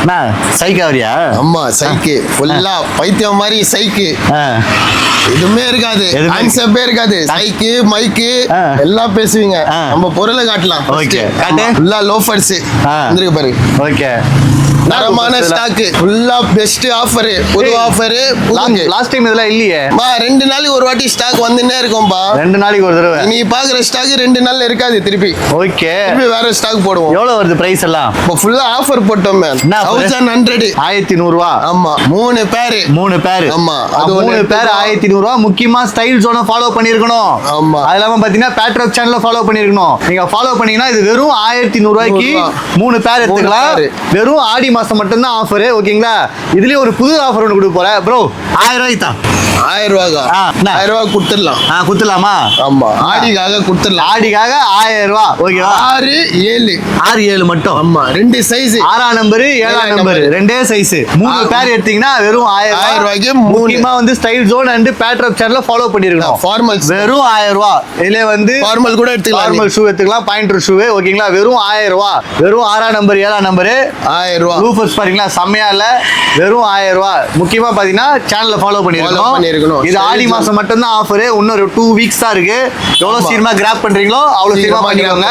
அண்ணா சைக்கு அவரியா? ஆமா சைக்கு ஃபுல்லா பைத்தியம் மாதிரி சைக்கு. எதுவுமே இருக்காது, கான்செப்டே இருக்காது. சைக்கு மைக்கு எல்லாம் பேசுவீங்க. நம்ம பொருளை காட்டலாம். ஓகே காட்டு. ஃபுல்லா லோஃபர்ஸ் வந்துருக்கு பாரு. ஓகே தரமான ஸ்டாக், ஃபுல்லா பெஸ்ட் ஆஃபர், புது ஆஃபர். லாஸ்ட் டைம் இதெல்லாம் இல்லையே. 2 நாளைக்கு ஒரு வாட்டி ஸ்டாக் வந்துட்டே இருக்கும்பா. 2 நாளைக்கு ஒரு தடவை. நீ பாக்குற ஸ்டாக் 2 நாள்ல இருக்காது. திருப்பி ஓகே திருப்பி வேற ஸ்டாக் போடுவோம். எவ்வளவு வருது பிரைஸ் எல்லாம்? இப்போ ஃபுல்லா ஆஃபர் போட்டோம் மேம். 1100 1100 ரூபா. ஆமா 3 பேர். 3 பேர். ஆமா அது 3 பேர் 1100 ரூபா. முக்கியமா ஸ்டைல் ஜோனை ஃபாலோ பண்ணிருக்கணும். ஆமா அது இல்லாம பாத்தீங்கன்னா பேட்ராக் சேனலை ஃபாலோ பண்ணிருக்கணும். நீங்க ஃபாலோ பண்ணீங்கன்னா இது வெறும் 1100 ரூபாய்க்கு 3 பேர் எடுத்துக்கலாம். வெறும் ஆடி மாசம் மட்டும் தான் ஆஃபர். ஓகேங்களா? இதுலயே ஒரு புது ஆஃபர் ஒன்று கொடுக்க போறேன் ப்ரோ. 1000 ரூபாய்க்கு தான். 1000 ரூபாய்க்கா? 1000 ரூபாய் கொடுத்துடலாம். கொடுத்துடலாமா? ஆமா ஆடிக்காக கொடுத்துடலாம். ஆடிக்காக 1000 ரூபாய். ஓகேவா? 6 7 6 7 மட்டும். ஆமா 2 சைஸ். 6ஆம் நம்பர் 7ஆம் நம்பர் ரெண்டே சைஸ். 3 பேர் எடுத்தீங்கன்னா வெறும் 1000 ரூபாய்க்கு. முக்கியமா வந்து ஸ்டைல் ஜோன் அண்ட் பேட்ராக் சேனலை ஃபாலோ பண்ணிருக்கணும். ஃபார்மல்ஸ் வெறும் 1000 ரூபாய். இதுல வந்து ஃபார்மல் கூட எடுத்துக்கலாம். ஃபார்மல் ஷூ எடுத்துக்கலாம். Pointer shoe. ஓகேங்களா? வெறும் 1000 ரூபாய். வெறும் 6ஆம் நம்பர் 7ஆம் நம்பர் 1000 ரூபாய். லூஃபர்ஸ் பாருங்களா செம்மையா இல்ல? வெறும் 1000 ரூபாய். முக்கியமா பாத்தீங்கன்னா சேனலை ஃபாலோ பண்ணிருக்கணும். இது ஆடி மாசம் மட்டும் தான் ஆஃபர். இன்னொரு 2 வீக்ஸ் தான் இருக்கு. எவ்வளவு சீக்கிரமா கிராப் பண்றீங்களோ அவ்வளவு சீக்கிரமா பண்ணிக்கோங்க.